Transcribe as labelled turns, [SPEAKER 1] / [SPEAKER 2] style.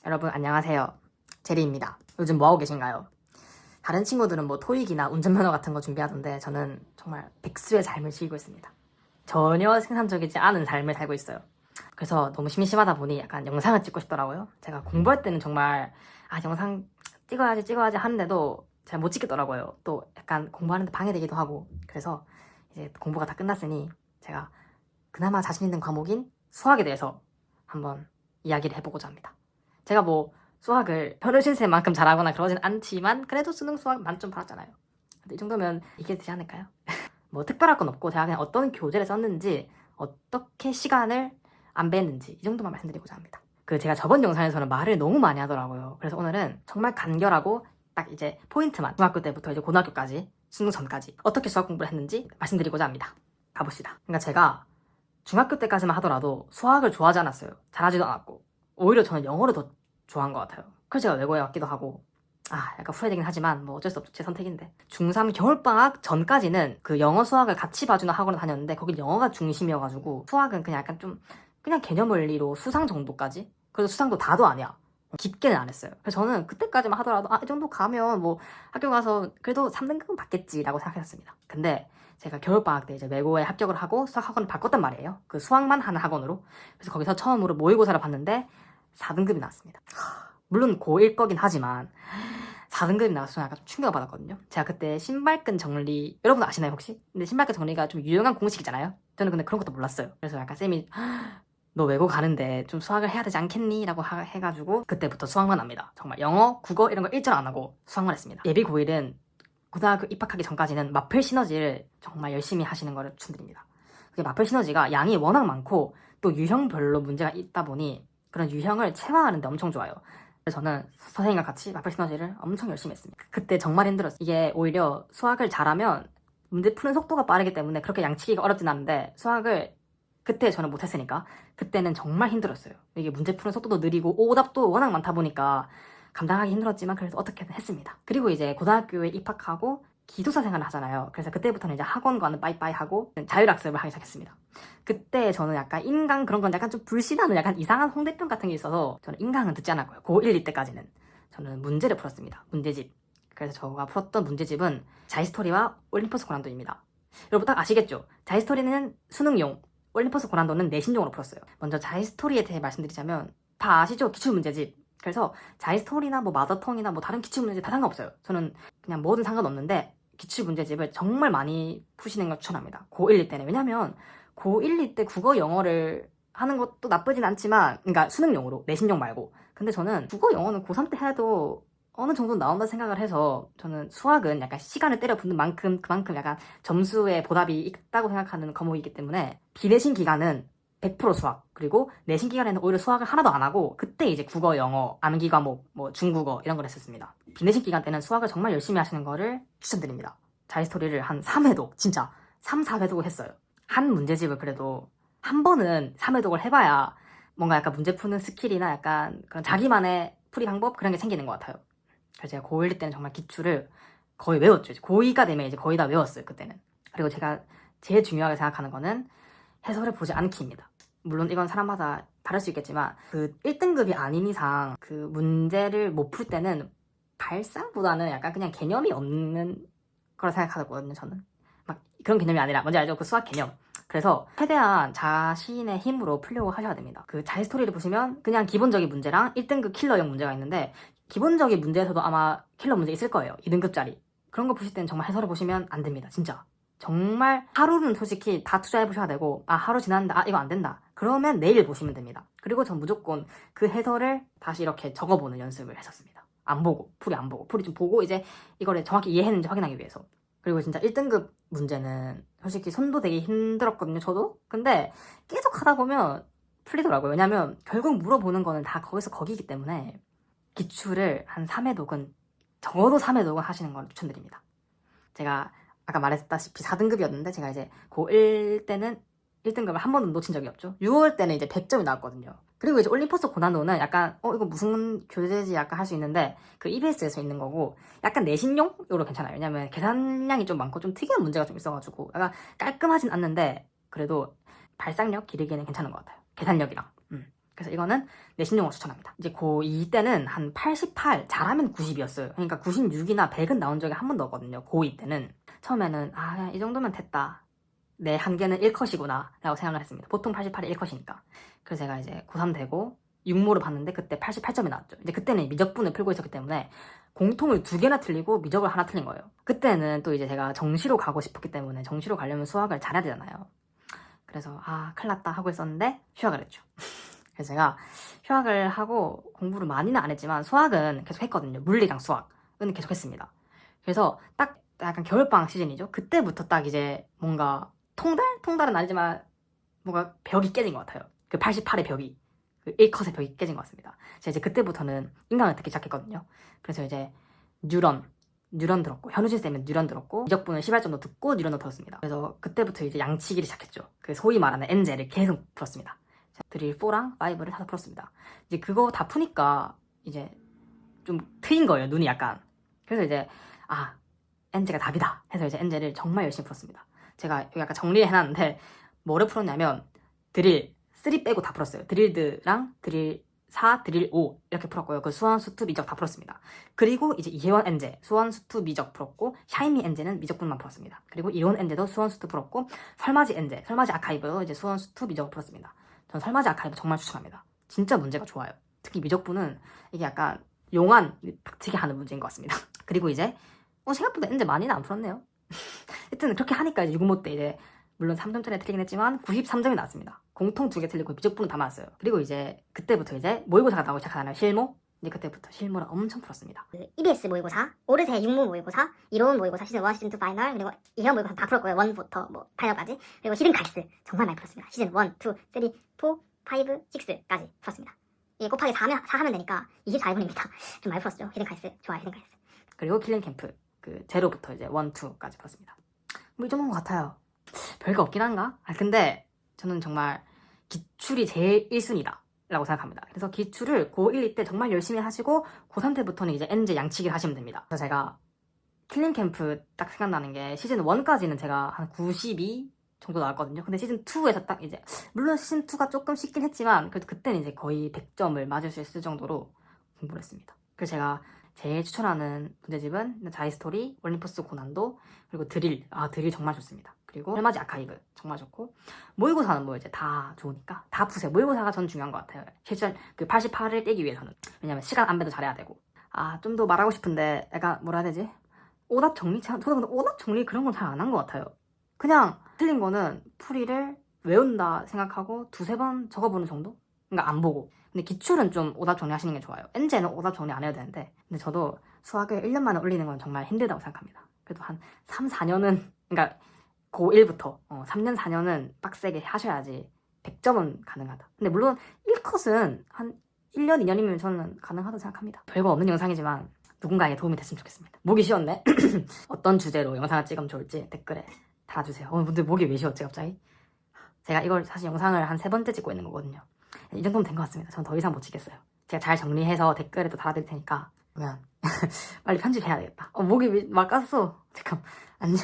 [SPEAKER 1] 여러분 안녕하세요. 제리입니다. 요즘 뭐하고 계신가요? 다른 친구들은 뭐 토익이나 운전면허 같은 거 준비하던데 저는 정말 백수의 삶을 즐기고 있습니다. 전혀 생산적이지 않은 삶을 살고 있어요. 그래서 너무 심심하다 보니 약간 영상을 찍고 싶더라고요. 제가 공부할 때는 정말 영상 찍어야지 하는데도 잘 못 찍겠더라고요. 또 약간 공부하는데 방해되기도 하고. 그래서 이제 공부가 다 끝났으니 제가 그나마 자신 있는 과목인 수학에 대해서 한번 이야기를 해보고자 합니다. 제가 뭐 수학을 현우신세만큼 잘하거나 그러진 않지만 그래도 수능 수학 만점 받았잖아요. 근데 이 정도면 이게 되지 않을까요? 뭐 특별할 건 없고 제가 그냥 어떤 교재를 썼는지 어떻게 시간을 안 뺐는지 이 정도만 말씀드리고자 합니다. 제가 저번 영상에서는 말을 너무 많이 하더라고요. 그래서 오늘은 정말 간결하고 딱 이제 포인트만 중학교 때부터 이제 고등학교까지 수능 전까지 어떻게 수학 공부를 했는지 말씀드리고자 합니다. 가봅시다. 그러니까 제가 중학교 때까지만 하더라도 수학을 좋아하지 않았어요. 잘하지도 않았고 오히려 저는 영어를 더 좋아한 것 같아요. 그래서 제가 외고에 왔기도 하고 약간 후회되긴 하지만 뭐 어쩔 수 없죠. 제 선택인데. 중3 겨울방학 전까지는 그 영어 수학을 같이 봐주는 학원을 다녔는데 거긴 영어가 중심이어가지고 수학은 그냥 약간 좀 그냥 개념 원리로 수상 정도까지. 그래도 수상도 다도 아니야. 깊게는 안 했어요. 그래서 저는 그때까지만 하더라도 이 정도 가면 뭐 학교 가서 그래도 3등급은 받겠지라고 생각했습니다. 근데 제가 겨울방학 때 이제 외고에 합격을 하고 수학 학원을 바꿨단 말이에요. 그 수학만 하는 학원으로. 그래서 거기서 처음으로 모의고사를 봤는데 4등급이 나왔습니다. 물론 고1 거긴 하지만 4등급이 나와서 약간 좀 충격을 받았거든요. 제가 그때 신발끈 정리 여러분 아시나요 혹시? 근데 신발끈 정리가 좀 유용한 공식이잖아요. 저는 근데 그런 것도 몰랐어요. 그래서 약간 쌤이 너 외고 가는데 좀 수학을 해야 되지 않겠니? 라고 해가지고 그때부터 수학만 합니다. 정말 영어, 국어 이런 거 일절 안 하고 수학만 했습니다. 예비 고1은 고등학교 입학하기 전까지는 마플 시너지를 정말 열심히 하시는 거를 추천드립니다. 그게 마플 시너지가 양이 워낙 많고 또 유형별로 문제가 있다 보니 그런 유형을 체화하는데 엄청 좋아요. 그래서 저는 선생님과 같이 마플 시너지를 엄청 열심히 했습니다. 그때 정말 힘들었어요. 이게 오히려 수학을 잘하면 문제 푸는 속도가 빠르기 때문에 그렇게 양치기가 어렵진 않은데 수학을 그때 저는 못했으니까 그때는 정말 힘들었어요. 이게 문제 푸는 속도도 느리고 오답도 워낙 많다 보니까 감당하기 힘들었지만 그래도 어떻게든 했습니다. 그리고 이제 고등학교에 입학하고 기숙사 생활을 하잖아요. 그래서 그때부터는 이제 학원과는 빠이빠이 하고 자율학습을 하기 시작했습니다. 그때 저는 약간 인강 그런 건 약간 좀 불신하는 약간 이상한 홍대병 같은 게 있어서 저는 인강은 듣지 않았고요. 고1, 2 때까지는 저는 문제를 풀었습니다. 문제집. 그래서 제가 풀었던 문제집은 자이스토리와 올림퍼스 고난도입니다. 여러분 딱 아시겠죠? 자이스토리는 수능용, 올림퍼스 고난도는 내신용으로 풀었어요. 먼저 자이스토리에 대해 말씀드리자면 다 아시죠? 기출문제집. 그래서 자이스토리나 뭐 마더텅이나 뭐 다른 기출문제집 다 상관없어요. 저는 그냥 뭐든 상관없는데 기출문제집을 정말 많이 푸시는 걸 추천합니다. 고1, 2 때는. 왜냐면 고1, 2 때 국어 영어를 하는 것도 나쁘진 않지만 그러니까 수능용으로 내신용 말고. 근데 저는 국어 영어는 고3 때 해도 어느 정도 나온다 생각을 해서 저는 수학은 약간 시간을 때려 붓는 만큼 그만큼 약간 점수에 보답이 있다고 생각하는 과목이기 때문에 비내신 기간은 100% 수학, 그리고 내신 기간에는 오히려 수학을 하나도 안 하고 그때 이제 국어, 영어, 암기 과목, 뭐 중국어 이런 걸 했었습니다. 비내신 기간 때는 수학을 정말 열심히 하시는 거를 추천드립니다. 자이스토리를 한 3회독, 진짜 3, 4회독을 했어요. 한 문제집을 그래도 한 번은 3회독을 해봐야 뭔가 약간 문제 푸는 스킬이나 약간 그런 자기만의 풀이 방법 그런 게 생기는 것 같아요. 그래서 제가 고1 때는 정말 기출을 거의 외웠죠. 고2가 되면 이제 거의 다 외웠어요, 그때는. 그리고 제가 제일 중요하게 생각하는 거는 해설을 보지 않기입니다. 물론 이건 사람마다 다를 수 있겠지만 그 1등급이 아닌 이상 그 문제를 못 풀 때는 발상보다는 약간 그냥 개념이 없는 거라 생각하거든요, 저는. 막 그런 개념이 아니라 뭔지 알죠? 그 수학 개념. 그래서 최대한 자신의 힘으로 풀려고 하셔야 됩니다. 그 자이스토리를 보시면 그냥 기본적인 문제랑 1등급 킬러형 문제가 있는데 기본적인 문제에서도 아마 킬러 문제 있을 거예요. 2등급짜리. 그런 거 보실 때는 정말 해설을 보시면 안 됩니다. 진짜. 정말 하루는 솔직히 다 투자해보셔야 되고 하루 지났는데 이거 안 된다. 그러면 내일 보시면 됩니다. 그리고 전 무조건 그 해설을 다시 이렇게 적어보는 연습을 했었습니다. 안 보고, 풀이 안 보고, 풀이 좀 보고 이제 이거를 정확히 이해했는지 확인하기 위해서. 그리고 진짜 1등급 문제는 솔직히 손도 되게 힘들었거든요, 저도. 근데 계속 하다 보면 풀리더라고요. 왜냐면 결국 물어보는 거는 다 거기서 거기기 때문에 기출을 한 3회독은 적어도 3회독은 하시는 걸 추천드립니다. 제가 아까 말했다시피 4등급이었는데 제가 이제 고1 때는 1등급을 한 번도 놓친 적이 없죠. 6월 때는 이제 100점이 나왔거든요. 그리고 이제 올림퍼스 고난도는 약간 이거 무슨 교재지 약간 할 수 있는데 그 EBS에서 있는 거고 약간 내신용으로 괜찮아요. 왜냐면 계산량이 좀 많고 좀 특이한 문제가 좀 있어가지고 약간 깔끔하진 않는데 그래도 발상력 기르기에는 괜찮은 것 같아요. 계산력이랑. 그래서 이거는 내신용으로 추천합니다. 이제 고2 때는 한 88, 잘하면 90이었어요. 그러니까 96이나 100은 나온 적이 한 번도 없거든요. 고2 때는. 처음에는 그냥 이 정도면 됐다. 내 한계는 1컷이구나 라고 생각을 했습니다. 보통 88이 1컷이니까. 그래서 제가 이제 고3 되고 육모를 봤는데 그때 88점이 나왔죠. 이제 그때는 미적분을 풀고 있었기 때문에 공통을 2개나 틀리고 미적을 하나 틀린 거예요. 그때는 또 이제 제가 정시로 가고 싶었기 때문에 정시로 가려면 수학을 잘해야 되잖아요. 그래서 큰일 났다 하고 있었는데 휴학을 했죠. 그래서 제가 휴학을 하고 공부를 많이는 안 했지만 수학은 계속 했거든요. 물리랑 수학은 계속 했습니다. 그래서 딱 약간 겨울방학 시즌이죠. 그때부터 딱 이제 뭔가 통달은 아니지만 뭔가 벽이 깨진 것 같아요. 그 88의 벽이, 그 1컷의 벽이 깨진 것 같습니다. 제가 이제 그때부터는 인강을 듣기 시작했거든요. 그래서 이제 뉴런 들었고, 현우진 쌤은 뉴런 들었고, 미적분을 시발점도 듣고 뉴런도 들었습니다. 그래서 그때부터 이제 양치기를 시작했죠. 그 소위 말하는 엔젤을 계속 풀었습니다. 드릴 4랑 5를 다 풀었습니다. 이제 그거 다 푸니까 이제 좀 트인 거예요, 눈이 약간. 그래서 이제 엔젤가 답이다 해서 이제 엔젤을 정말 열심히 풀었습니다. 제가 여기 약간 정리를 해놨는데 뭐를 풀었냐면 드릴 3 빼고 다 풀었어요. 드릴드랑 드릴 4, 드릴 5 이렇게 풀었고요. 그 수원, 수투, 미적 다 풀었습니다. 그리고 이제 이혜원 엔제, 수원, 수투, 미적 풀었고, 샤이미 엔제는 미적분만 풀었습니다. 그리고 이론 엔제도 수원, 수투 풀었고, 설마지 엔제, 설마지 아카이브도 이제 수원, 수투, 미적 풀었습니다. 전 설마지 아카이브 정말 추천합니다. 진짜 문제가 좋아요. 특히 미적분은 이게 약간 용안 닥치게 하는 문제인 것 같습니다. 그리고 이제 생각보다 엔제 많이는 안 풀었네요. 하여튼 그렇게 하니까 이제 6모 때 이제 물론 3점짜리 틀리긴 했지만 93점이 나왔습니다. 공통 2개 틀리고 미적분은 다 맞았어요. 그리고 이제 그때부터 이제 모의고사가 나오기 시작하잖아요. 실무. 이제 그때부터 실무를 엄청 풀었습니다.
[SPEAKER 2] EBS 모의고사, 오르세 육모 모의고사, 이론 모의고사 시즌 1, 시즌 2 파이널, 그리고 이형 모의고사 다 풀었고요. 1부터 뭐 파이널까지. 그리고 히든 카이스트 정말 많이 풀었습니다. 시즌 1, 2, 3, 4, 5, 6까지 풀었습니다. 이게 곱하기 4 하면 되니까 24분입니다. 좀 많이 풀었죠. 히든 카이스트 좋아요. 히든 카이스트.
[SPEAKER 1] 그리고 킬링 캠프 그 제로부터 이제 1, 2까지 풀었습니다. 뭐 이 정도인 것 같아요. 별거 없긴 한가? 근데 저는 정말 기출이 제일 1순위다 라고 생각합니다. 그래서 기출을 고1, 2때 정말 열심히 하시고 고3 때부터는 이제 엔제 양치기를 하시면 됩니다. 그래서 제가 킬링 캠프 딱 생각나는 게 시즌 1까지는 제가 한 92 정도 나왔거든요. 근데 시즌 2에서 딱 이제 물론 시즌 2가 조금 쉽긴 했지만 그래도 그때는 이제 거의 100점을 맞을 수 있을 정도로 공부를 했습니다. 그래서 제가 제일 추천하는 문제집은 자이스토리, 올림포스 고난도, 그리고 드릴. 드릴 정말 좋습니다. 그리고 설마지 아카이브 정말 좋고, 모의고사는 뭐 이제 다 좋으니까 다 푸세요. 모의고사가 전 중요한 것 같아요. 실전 그 88을 깨기 위해서는. 왜냐면 시간 안배도 잘해야 되고. 좀 더 말하고 싶은데 약간 뭐라 해야 되지? 오답 정리? 저는 근데 오답 정리 그런 건 잘 안 한 것 같아요. 그냥 틀린 거는 풀이를 외운다 생각하고 2-3번 적어보는 정도? 그러니까 안 보고. 근데 기출은 좀 오답 정리하시는 게 좋아요. 엔제는 오답 정리 안 해도 되는데, 근데 저도 수학을 1년 만에 올리는 건 정말 힘들다고 생각합니다. 그래도 한 3-4년은, 그러니까 고1부터 3년 4년은 빡세게 하셔야지 100점은 가능하다. 근데 물론 1컷은 한 1년 2년이면 저는 가능하다고 생각합니다. 별거 없는 영상이지만 누군가에게 도움이 됐으면 좋겠습니다. 목이 쉬었네. 어떤 주제로 영상을 찍으면 좋을지 댓글에 달아주세요. 근데 목이 왜 쉬었지 갑자기? 제가 이걸 사실 영상을 한 3번째 찍고 있는 거거든요. 이 정도면 된 것 같습니다. 전 더 이상 못 찍겠어요. 제가 잘 정리해서 댓글에 또 달아드릴 테니까 그러면 빨리 편집해야 되겠다. 목이 막 깠어. 잠깐 안녕.